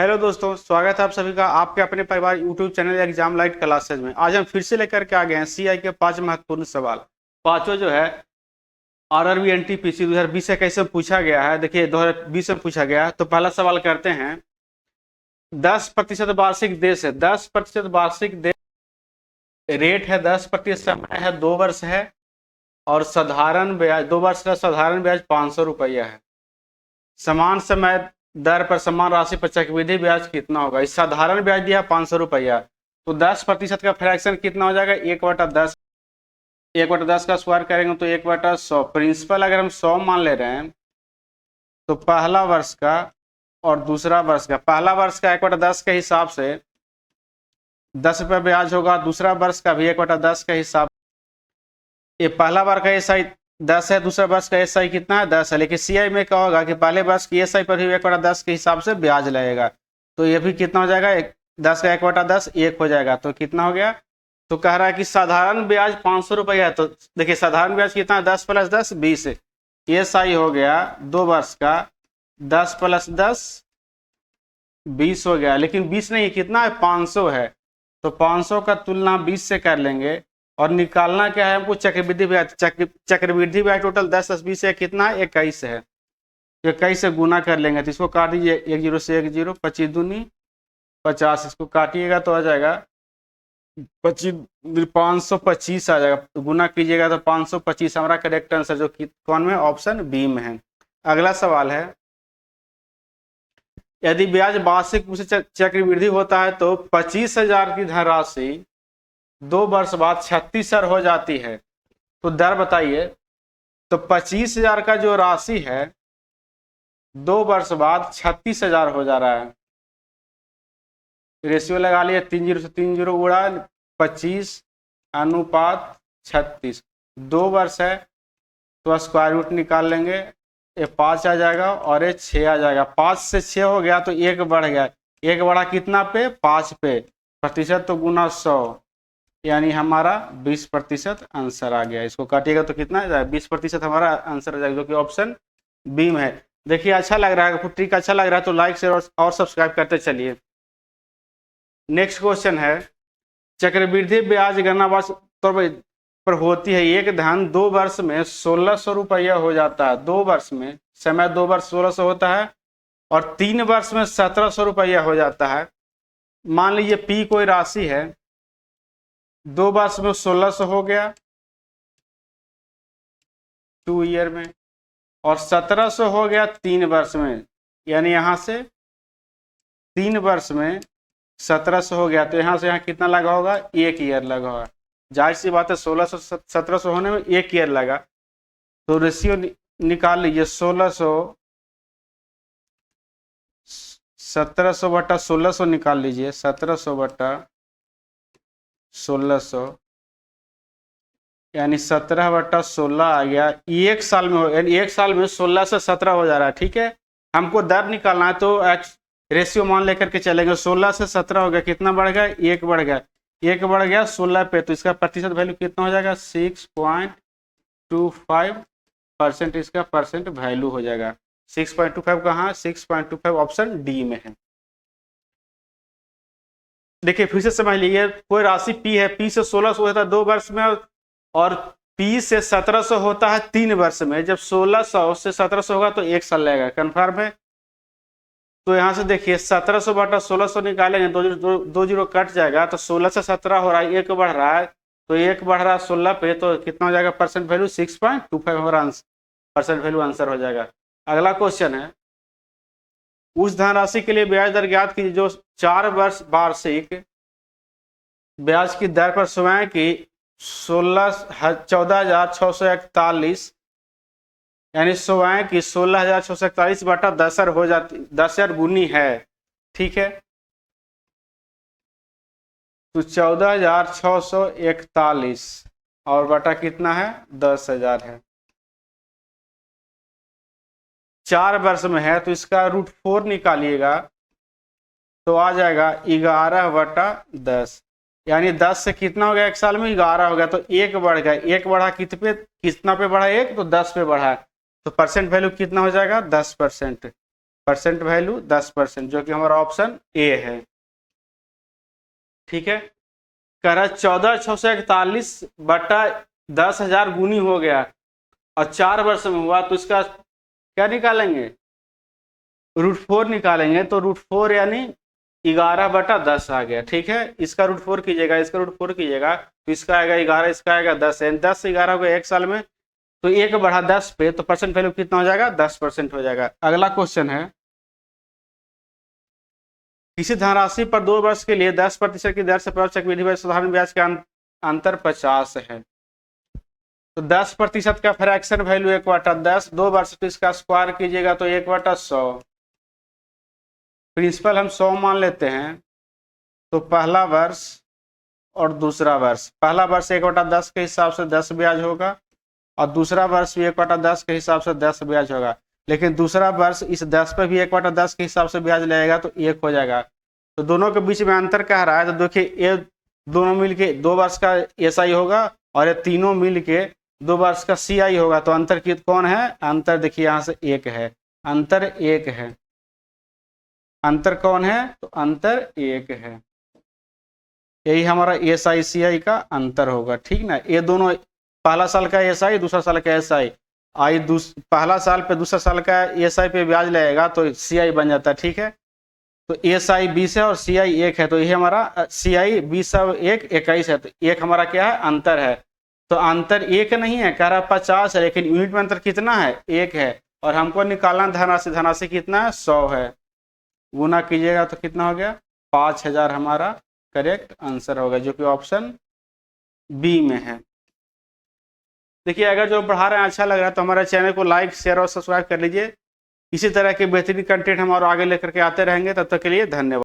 Hello दोस्तों, स्वागत है आप सभी का आपके अपने परिवार YouTube channel exam light classes में। आज हम फिर से लेकर के आ गए हैं सीआई के 5 महत्वपूर्ण सवाल। पांचों जो है आरआरबी एनटीपीसी 2020 से कैसे पूछा गया है। देखिए 2020 में पूछा गया है। तो पहला सवाल करते हैं। 10% वार्षिक देश है, 10% वार्षिक देश रेट है, 10% समय है, 2 वर्ष है और साधारण ब्याज 2 वर्ष का साधारण ब्याज 500 रुपया है। समान समय दर पर समान राशि पर चक्रवृद्धि ब्याज कितना होगा। इस साधारण ब्याज दिया 500 रुपया, तो 10% का फ्रैक्शन कितना हो जाएगा 1/10। 1/10 का स्क्वायर करेंगे तो 1/100। प्रिंसिपल अगर हम 100 मान ले रहे हैं तो पहला वर्ष का और दूसरा वर्ष का, पहला वर्ष का 1/10 के हिसाब से 10 रुपये ब्याज होगा, दूसरा वर्ष का भी 1/10 के हिसाब। ये पहला वर्ष का एसआई 10 है, दूसरा वर्ष का एसआई कितना है 10 है, लेकिन सीआई में क्या होगा कि पहले वर्ष की एसआई पर भी 1/10 के हिसाब से ब्याज लगेगा। तो ये भी कितना हो जाएगा 10 का 1/10 1 हो जाएगा। तो कितना हो गया। तो कह रहा है कि साधारण ब्याज 500 रुपया है। तो देखिए साधारण ब्याज कितना है 10 + 10 20। एसआई हो गया 2 वर्ष का 10 + 10 20 हो गया, लेकिन 20 नहीं कितना है 500 है। तो 500 का तुलना 20 से कर लेंगे और निकालना क्या है हमको चक्रवृद्धि ब्याज। चक्रवृद्धि ब्याज टोटल 10 + 20 है कितना है 21 है। 21 से गुना कर लेंगे तो इसको काट दीजिए, 1 0 से 1 0, 25 दूनी 50, इसको काटिएगा तो आ जाएगा 525 आ जाएगा। गुना कीजिएगा तो 525 हमारा करेक्ट आंसर जो कौन में ऑप्शन बी में है। अगला सवाल है, यदि ब्याज वार्षिक रूप से चक्रवृद्धि होता है तो 25,000 की धनराशि 2 वर्ष बाद 36,000 हो जाती है, तो दर बताइए। तो 25,000 का जो राशि है 2 वर्ष बाद 36,000 हो जा रहा है। रेशियो लगा लिए, 3 0 से 3 0 उड़ा 25 अनुपात 36। 2 वर्ष है तो स्क्वायर रूट निकाल लेंगे, ये 5 आ जाएगा और ये 6 आ जाएगा। 5 से 6 हो गया तो 1 बढ़ गया, 1 बढ़ा कितना पे 5 पे, प्रतिशत तो गुना 100, यानी हमारा 20% आंसर आ गया। इसको काटिएगा तो कितना आ जाएगा 20% हमारा आंसर आ जाएगा, जो कि ऑप्शन बी में है। देखिए अच्छा लग रहा है, ट्रिक अच्छा लग रहा है तो लाइक शेयर और सब्सक्राइब करते चलिए। नेक्स्ट क्वेश्चन है, चक्रवृद्धि ब्याज गणना वर्ष पर होती है। एक धन 2 वर्ष में 1600 रुपया हो जाता है। 2 वर्ष में समय 2 वर्ष 1600 होता है और 3 वर्ष में 1700 रुपया हो जाता है। मान लीजिए पी कोई राशि है, 2 वर्ष में 1600 हो गया 2 ईयर में, और 1700 हो गया 3 वर्ष में, यानी यहां से 3 वर्ष में 1700 हो गया तो यहां से यहां कितना लगा होगा 1 ईयर लगा होगा। जाहिर सी बात है 1600 1700 होने में 1 ईयर लगा, तो रेशियो निकाल लीजिए। 1600 1700 बटा 1600 निकाल लीजिए। 1700 बटा 1600 यानी 17 बटा 16 आ गया। 1 साल में यानी 1 साल में 16 से 17 हो जा रहा है। ठीक है, हमको दर निकालना है तो रेशियो मान लेकर के चलेंगे। 16 से 17 हो गया, कितना बढ़ गया 1 बढ़ गया, 1 बढ़ गया 16 पे, तो इसका प्रतिशत वैल्यू कितना हो जाएगा 6.25%। इसका परसेंट वैल्यू हो जाएगा 6.25 कहाँ 6.25 ऑप्शन डी में है। देखिए फिर से समझ लीजिए, कोई राशि पी है, पी से 1600 होता है 2 वर्ष में और पी से 1700 होता है 3 वर्ष में। जब 1600 से 1700 होगा तो 1 साल लगेगा, कन्फर्म है। तो यहाँ से देखिए 1700 बटा 1600 निकालेंगे, 2 जीरो कट जाएगा तो 16 से 17 हो रहा है, 1 बढ़ रहा है तो 1 बढ़ रहा है 16 पे, तो कितना हो जाएगा परसेंट वैल्यू 6.25 हमारा परसेंट वैल्यू आंसर हो जाएगा। अगला क्वेश्चन है, उस धनराशि के लिए ब्याज दर ज्ञात कीजिए जो 4 वर्ष वार्षिक ब्याज की दर पर स्वयं की 14,641 यानी स्वयं की 16,641 बटा 10,000 हो जाती 10,000 गुनी है। ठीक है, तो 14,641 और बटा कितना है 10,000 है। 4 वर्ष में है तो इसका √4 निकालिएगा तो आ जाएगा 11 बटा 10, यानी 10 से कितना हो गया 1 साल में 11 हो गया, तो 1 बढ़ गया, 1 बढ़ा कितना पे बढ़ा 1 तो 10 पे बढ़ा, तो परसेंट वैल्यू कितना हो जाएगा 10%। परसेंट वैल्यू 10%, जो कि हमारा ऑप्शन ए है। ठीक है, कह रहा 14,641 बटा 10,000 गुनी हो गया और 4 वर्ष में हुआ, तो इसका क्या निकालेंगे, √4 निकालेंगे। तो √4 यानी 11/10 आ गया। ठीक है, इसका √4 कीजिएगा, इसका √4 कीजिएगा, तो इसका आएगा 11, इसका आएगा 10, 10 से 11 हो गया 1 साल में, तो 1 बढ़ा 10 पे, तो परसेंट वैल्यू कितना हो जाएगा, 10% हो जाएगा। अगला क्वेश्चन है, किसी धनराशि पर 2 वर्ष के लिए 10% की दर से प्रभावी चक्रवृद्धि ब्याज साधारण ब्याज का अंतर 50 है। तो 10% का फ्रैक्शन वैल्यू 1/10, 2 वर्ष, तो इसका स्क्वायर कीजिएगा तो 1/100। प्रिंसिपल हम 100 मान लेते हैं, तो पहला वर्ष और दूसरा वर्ष, पहला वर्ष 1/10 के हिसाब से 10 ब्याज होगा और दूसरा वर्ष भी 1/10 के हिसाब से 10 ब्याज होगा, लेकिन दूसरा वर्ष इस 10 पे भी 1/10 के हिसाब से ब्याज लगेगा तो 1 हो जाएगा। तो दोनों के बीच में अंतर कह रहा है, तो देखिए ये दोनों मिलके 2 वर्ष का SI होगा और ये तीनों मिलके 2 वर्ष का CI होगा। तो अंतर कौन है, अंतर देखिए यहाँ से 1 है, अंतर 1 है। अंतर कौन है, तो अंतर 1 है। यही हमारा SI CI का अंतर होगा। ठीक ना, ये दोनों पहला साल का SI, दूसरा साल का SI, पहला साल पे दूसरा साल का SI पे ब्याज लगेगा तो CI बन जाता है। ठीक है, तो SI 20 है और CI 1 है, तो ये हमारा CI 20 और 1 21 है, तो 1 हमारा क्या है, अंतर है। तो अंतर 1 नहीं है, कह रहा 50 है, लेकिन यूनिट में अंतर कितना है, 1 है, और हमको निकालना धनराशि, धनराशि कितना है, 100 है। गुना कीजिएगा तो कितना हो गया, 5000 हमारा करेक्ट आंसर होगा, जो कि ऑप्शन बी में है। देखिए, अगर जो पढ़ा रहे हैं अच्छा लग रहा है तो हमारे चैनल को लाइक, शेयर और सब्सक्राइब कर लीजिए। इसी तरह के बेहतरीन कंटेंट हम और आगे लेकर के आते रहेंगे। तब तक के लिए धन्यवाद।